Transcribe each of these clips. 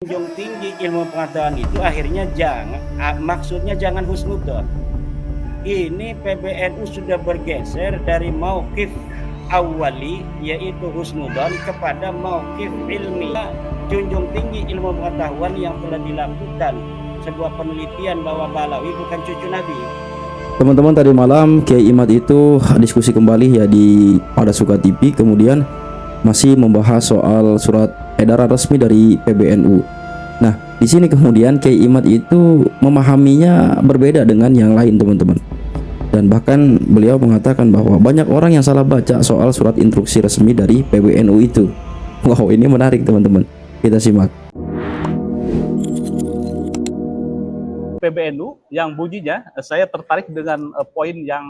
Junjung tinggi ilmu pengetahuan itu akhirnya maksudnya jangan husnudzon. Ini PBNU sudah bergeser dari mauqif awali yaitu husnudzon kepada mauqif ilmi. Junjung tinggi ilmu pengetahuan yang telah dilakukan sebuah penelitian bahwa Balawi bukan cucu Nabi. Teman-teman, tadi malam Kiai Imad itu diskusi kembali ya di Pada Suka TV, kemudian masih membahas soal surat edaran resmi dari PBNU. Nah, di sini kemudian Kiai Imad itu memahaminya berbeda dengan yang lain, teman-teman. Dan bahkan beliau mengatakan bahwa banyak orang yang salah baca soal surat instruksi resmi dari PBNU itu. Wow, ini menarik, teman-teman. Kita simak. PBNU yang bunyinya saya tertarik dengan poin yang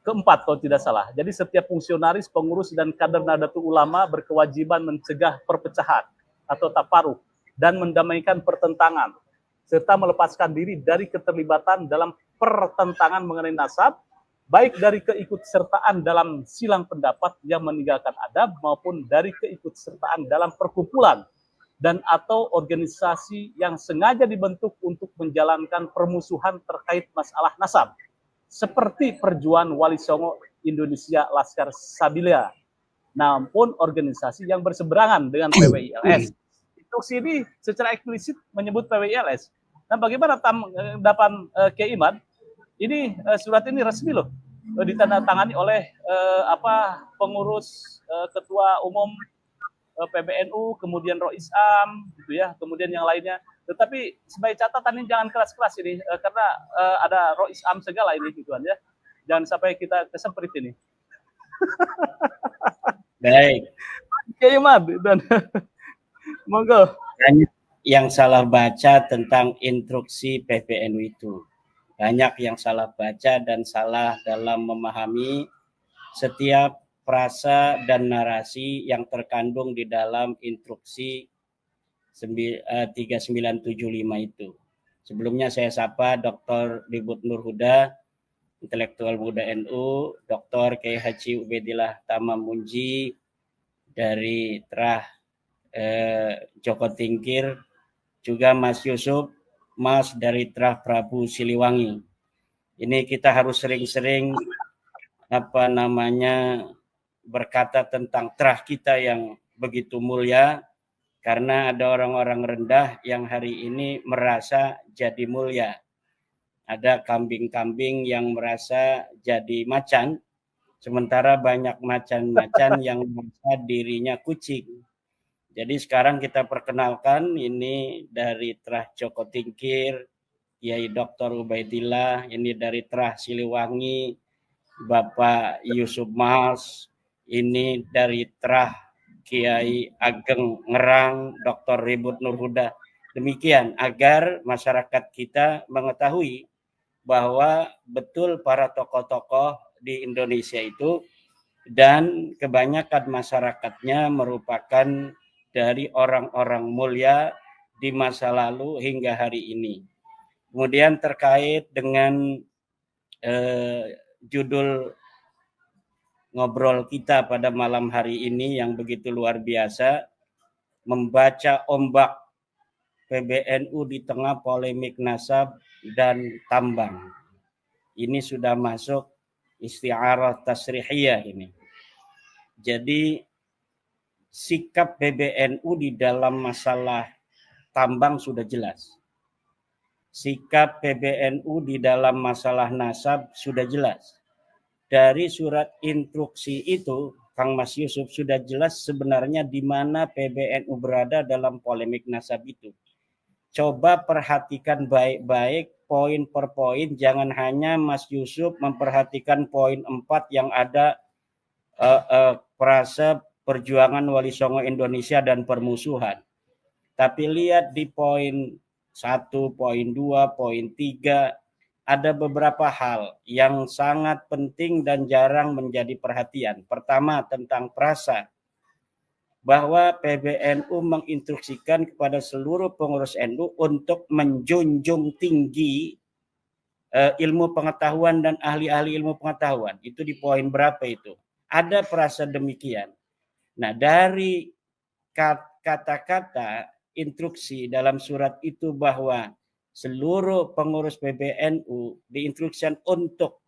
keempat kalau tidak salah. Jadi setiap fungsionaris, pengurus dan kader Nahdlatul Ulama berkewajiban mencegah perpecahan atau taparuh dan mendamaikan pertentangan serta melepaskan diri dari keterlibatan dalam pertentangan mengenai nasab, baik dari keikutsertaan dalam silang pendapat yang meninggalkan adab maupun dari keikutsertaan dalam perkumpulan dan atau organisasi yang sengaja dibentuk untuk menjalankan permusuhan terkait masalah nasab, seperti Perjuangan Wali Songo Indonesia Laskar Sabilillah, namun organisasi yang berseberangan dengan PWILS. Instruksi ini secara eksplisit menyebut PWILS. Nah, bagaimana tanggapan Kiai Imad? Ini surat ini resmi loh, ditandatangani oleh pengurus ketua umum PBNU, kemudian Rois Am, gitu ya, kemudian yang lainnya. Tetapi sebagai catatan ini jangan keras-keras ini, karena ada Rois Am segala ini, gitu kan ya. Jangan sampai kita kesemprit ini. Baik. Kiai Imad dan monggo. Banyak yang salah baca tentang instruksi PBNU itu. Banyak yang salah baca dan salah dalam memahami setiap frasa dan narasi yang terkandung di dalam instruksi 3975 itu. Sebelumnya saya sapa Dr. Ribut Nur Huda, intelektual muda NU, Dr. Kiai Haji Ubedillah Tamam Munji dari Trah Joko Tingkir, juga Mas Yusuf Mas dari Trah Prabu Siliwangi. Ini kita harus sering-sering berkata tentang trah kita yang begitu mulia, karena ada orang-orang rendah yang hari ini merasa jadi mulia. Ada kambing-kambing yang merasa jadi macan, sementara banyak macan-macan yang merasa dirinya kucing. Jadi sekarang kita perkenalkan ini dari Trah Joko Tingkir, Kiai Dr. Ubaidillah, ini dari Trah Siliwangi, Bapak Yusuf Mas, ini dari Trah Kiai Ageng Ngerang, Dr. Ribut Nur Huda. Demikian agar masyarakat kita mengetahui bahwa betul para tokoh-tokoh di Indonesia itu dan kebanyakan masyarakatnya merupakan dari orang-orang mulia di masa lalu hingga hari ini. Kemudian terkait dengan judul ngobrol kita pada malam hari ini yang begitu luar biasa, membaca ombak PBNU di tengah polemik nasab dan tambang. Ini sudah masuk isti'arah tasrihiyah ini. Jadi sikap PBNU di dalam masalah tambang sudah jelas. Sikap PBNU di dalam masalah nasab sudah jelas. Dari surat instruksi itu, Kang Mas Yusuf, sudah jelas sebenarnya di mana PBNU berada dalam polemik nasab itu. Coba perhatikan baik-baik poin per poin, jangan hanya Mas Yusuf memperhatikan poin 4 yang ada frasa Perjuangan Wali Songo Indonesia dan permusuhan. Tapi lihat di poin 1, poin 2, poin 3, ada beberapa hal yang sangat penting dan jarang menjadi perhatian. Pertama, tentang frasa, bahwa PBNU menginstruksikan kepada seluruh pengurus NU untuk menjunjung tinggi ilmu pengetahuan dan ahli-ahli ilmu pengetahuan. Itu di poin berapa itu? Ada frasa demikian. Nah, dari kata-kata instruksi dalam surat itu bahwa seluruh pengurus PBNU diinstruksikan untuk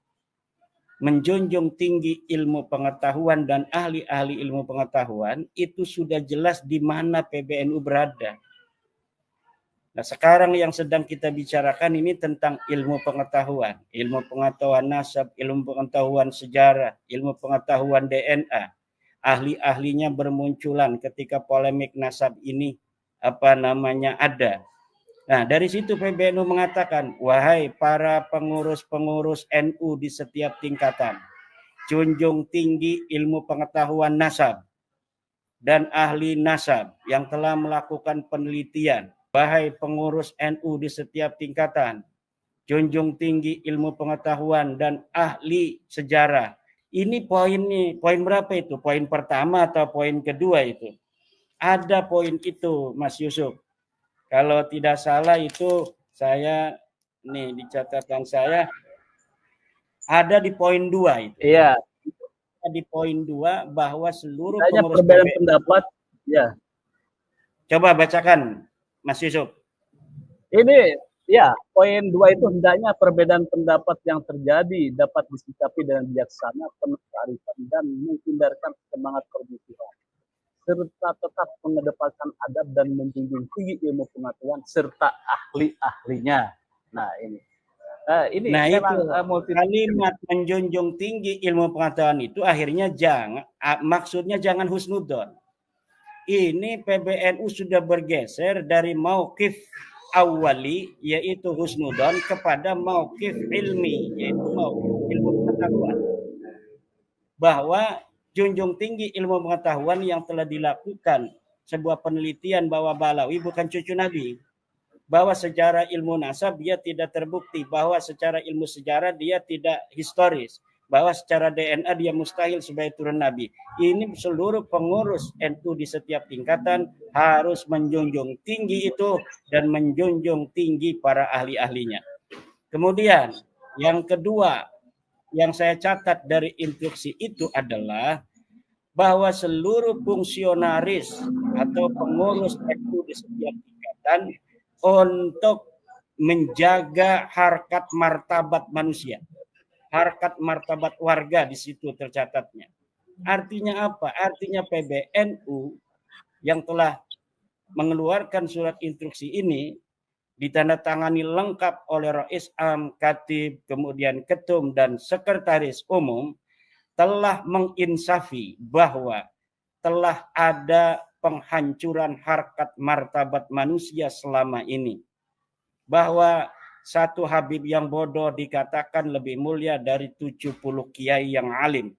menjunjung tinggi ilmu pengetahuan dan ahli-ahli ilmu pengetahuan, itu sudah jelas di mana PBNU berada. Nah, sekarang yang sedang kita bicarakan ini tentang ilmu pengetahuan nasab, ilmu pengetahuan sejarah, ilmu pengetahuan DNA. Ahli-ahlinya bermunculan ketika polemik nasab ini ada. Nah, dari situ PBNU mengatakan, wahai para pengurus-pengurus NU di setiap tingkatan, junjung tinggi ilmu pengetahuan nasab dan ahli nasab yang telah melakukan penelitian. Wahai pengurus NU di setiap tingkatan, junjung tinggi ilmu pengetahuan dan ahli sejarah. Ini poin berapa itu? Poin pertama atau poin kedua itu? Ada poin itu, Mas Yusuf. Kalau tidak salah itu saya nih di catatan saya ada di poin 2 itu. Iya. Di poin 2 bahwa seluruh pengurus perbedaan pendapat. Ya. Coba bacakan, Mas Yusuf. Ini ya, poin 2 itu hendaknya perbedaan pendapat yang terjadi dapat disikapi dengan bijaksana, penuh kearifan dan menghindarkan semangat permusuhan, serta tetap mengedepankan adab dan menjunjung tinggi ilmu pengetahuan serta ahli-ahlinya. Nah, ini itu kalimat menjunjung tinggi ilmu pengetahuan itu akhirnya maksudnya jangan husnudzon. Ini PBNU sudah bergeser dari mauqif awali yaitu husnudzon kepada mauqif ilmi yaitu mauqif ilmu pengetahuan. Bahwa junjung tinggi ilmu pengetahuan yang telah dilakukan sebuah penelitian bahwa Balawi bukan cucu Nabi, bahwa secara ilmu nasab dia tidak terbukti, bahwa secara ilmu sejarah dia tidak historis, bahwa secara DNA dia mustahil sebagai turun Nabi. Ini seluruh pengurus NU di setiap tingkatan harus menjunjung tinggi itu dan menjunjung tinggi para ahli-ahlinya. Kemudian yang kedua yang saya catat dari instruksi itu adalah bahwa seluruh fungsionaris atau pengurus NU di setiap tingkatan untuk menjaga harkat martabat manusia, harkat martabat warga di situ tercatatnya. Artinya apa? Artinya PBNU yang telah mengeluarkan surat instruksi ini ditandatangani lengkap oleh Rais Am, Khatib, kemudian Ketum dan Sekretaris Umum, telah menginsafi bahwa telah ada penghancuran harkat martabat manusia selama ini. Bahwa satu Habib yang bodoh dikatakan lebih mulia dari 70 kiai yang alim.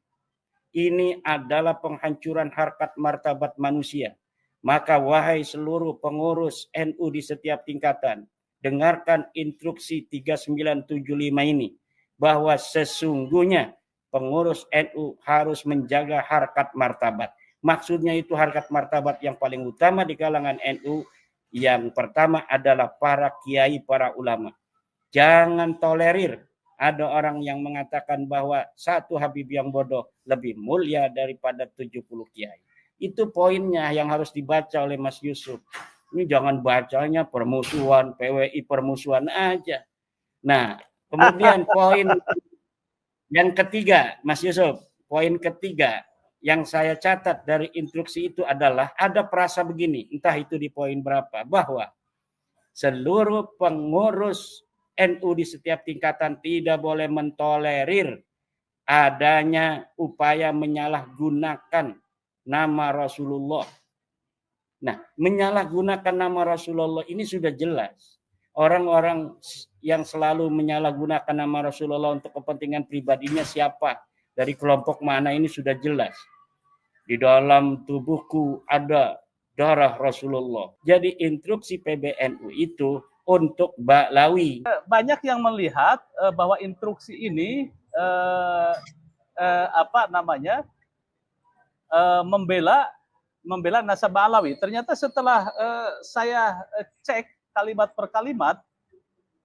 Ini adalah penghancuran harkat martabat manusia. Maka wahai seluruh pengurus NU di setiap tingkatan, dengarkan instruksi 3975 ini. Bahwa sesungguhnya pengurus NU harus menjaga harkat martabat. Maksudnya itu harkat martabat yang paling utama di kalangan NU. Yang pertama adalah para kiai, para ulama. Jangan tolerir ada orang yang mengatakan bahwa satu Habib yang bodoh lebih mulia daripada 70 kiai. Itu poinnya yang harus dibaca oleh Mas Yusuf. Ini jangan bacanya permusuhan, PWI permusuhan aja. Nah, kemudian poin yang ketiga, Mas Yusuf, poin ketiga yang saya catat dari instruksi itu adalah ada frasa begini, entah itu di poin berapa, bahwa seluruh pengurus NU di setiap tingkatan tidak boleh mentolerir adanya upaya menyalahgunakan nama Rasulullah. Nah, menyalahgunakan nama Rasulullah ini sudah jelas. Orang-orang yang selalu menyalahgunakan nama Rasulullah untuk kepentingan pribadinya siapa? Dari kelompok mana ini sudah jelas. Di dalam tubuhku ada darah Rasulullah. Jadi instruksi PBNU itu untuk Ba'lawi. Banyak yang melihat bahwa instruksi ini membela nasab Ba'lawi. Ternyata setelah saya cek kalimat per kalimat,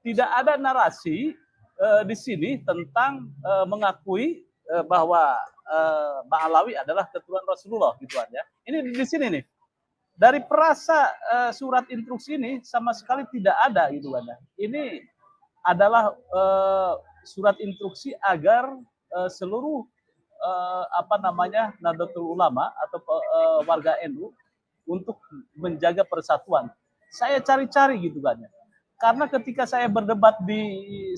tidak ada narasi di sini tentang mengakui bahwa Ba'lawi adalah keturunan Rasulullah gitu aja. Ini di sini nih. Dari perasa surat instruksi ini sama sekali tidak ada gitu kan. Ini adalah surat instruksi agar seluruh Nahdlatul Ulama atau warga NU untuk menjaga persatuan. Saya cari-cari gitu kan. Karena ketika saya berdebat di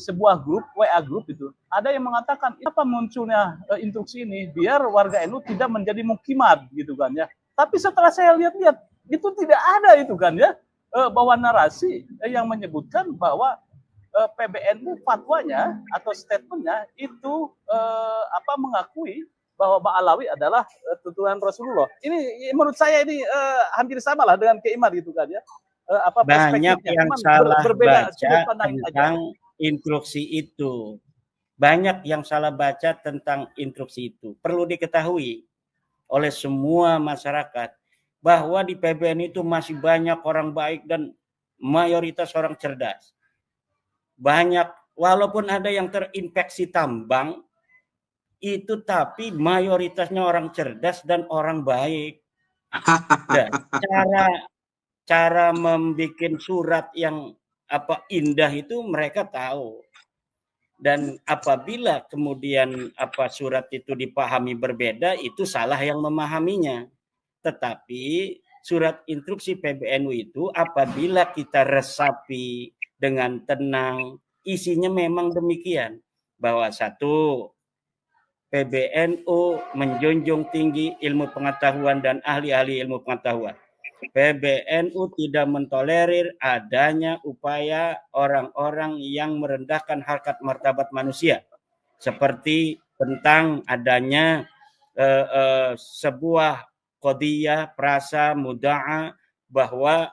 sebuah grup, WA grup itu, ada yang mengatakan, apa munculnya instruksi ini biar warga NU tidak menjadi mukimat gitu kan ya. Tapi setelah saya lihat-lihat, itu tidak ada itu kan ya, bahwa narasi yang menyebutkan bahwa PBNU fatwanya atau statementnya itu mengakui bahwa Ba'alawi adalah tuturan Rasulullah. Ini menurut saya ini hampir sama lah dengan Kiai Imad gitu kan ya. Banyak yang salah baca tentang instruksi itu. Banyak yang salah baca tentang instruksi itu. Perlu diketahui oleh semua masyarakat bahwa di PBN itu masih banyak orang baik dan mayoritas orang cerdas. Banyak, walaupun ada yang terinfeksi tambang, itu tapi mayoritasnya orang cerdas dan orang baik. Dan cara membuat surat yang indah itu mereka tahu. Dan apabila kemudian surat itu dipahami berbeda, itu salah yang memahaminya. Tetapi surat instruksi PBNU itu apabila kita resapi dengan tenang, isinya memang demikian. Bahwa satu, PBNU menjunjung tinggi ilmu pengetahuan dan ahli-ahli ilmu pengetahuan. PBNU tidak mentolerir adanya upaya orang-orang yang merendahkan harkat martabat manusia. Seperti tentang adanya sebuah qadiyah, prasa, muda'a, bahwa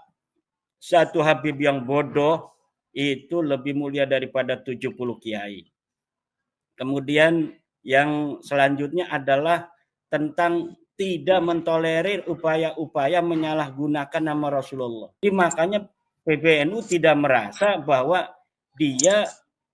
satu Habib yang bodoh itu lebih mulia daripada 70 kiai. Kemudian yang selanjutnya adalah tentang tidak mentolerir upaya-upaya menyalahgunakan nama Rasulullah. Jadi makanya PBNU tidak merasa bahwa dia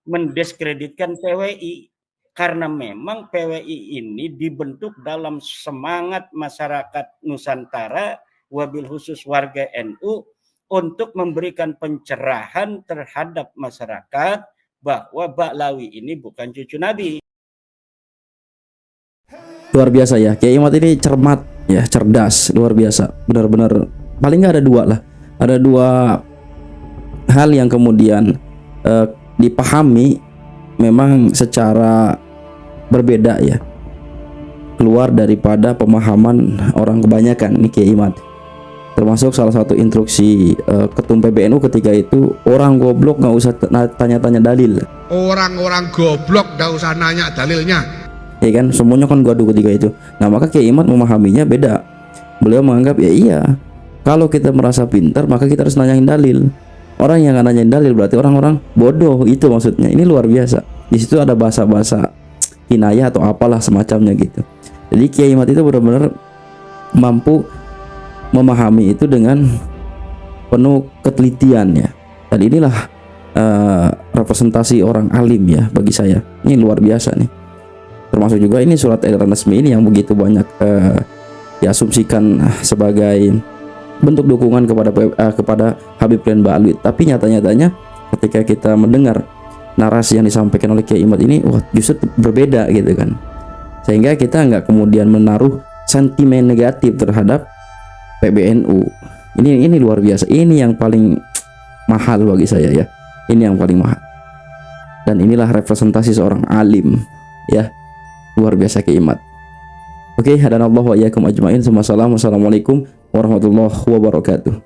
mendiskreditkan PWI. Karena memang PWI ini dibentuk dalam semangat masyarakat Nusantara, wabil khusus warga NU, untuk memberikan pencerahan terhadap masyarakat bahwa Ba'alawi ini bukan cucu Nabi. Luar biasa ya, Kiai Imad ini cermat ya, cerdas, luar biasa, benar-benar. Paling nggak ada dua lah, ada dua hal yang kemudian dipahami memang secara berbeda ya, keluar daripada pemahaman orang kebanyakan nih Kiai Imad. Termasuk salah satu instruksi ketum PBNU ketika itu, orang goblok nggak usah tanya-tanya dalil. Orang-orang goblok nggak usah nanya dalilnya. Ya kan, semuanya kan gaduh ketika itu. Nah maka Kiai Imad memahaminya beda. Beliau menganggap ya iya, kalau kita merasa pintar maka kita harus nanyain dalil. Orang yang nggak nanyain dalil berarti orang-orang bodoh, itu maksudnya. Ini luar biasa. Di situ ada bahasa-bahasa kinayah atau apalah semacamnya gitu. Jadi Kiai Imad itu benar-benar mampu memahami itu dengan penuh ketelitian ya. Dan inilah representasi orang alim ya bagi saya. Ini luar biasa nih. Termasuk juga ini surat edaran resmi ini yang begitu banyak diasumsikan sebagai bentuk dukungan kepada Habib Rian Ba'alawi. Tapi nyata-nyatanya ketika kita mendengar narasi yang disampaikan oleh Kiai Imad ini, wah justru berbeda gitu kan. Sehingga kita nggak kemudian menaruh sentimen negatif terhadap PBNU. Ini luar biasa. Ini yang paling mahal bagi saya ya. Ini yang paling mahal. Dan inilah representasi seorang alim ya. Luar biasa Kiai Imad. Oke, hadanallahu wa iyyakum ajmain. Assalamualaikum warahmatullahi wabarakatuh.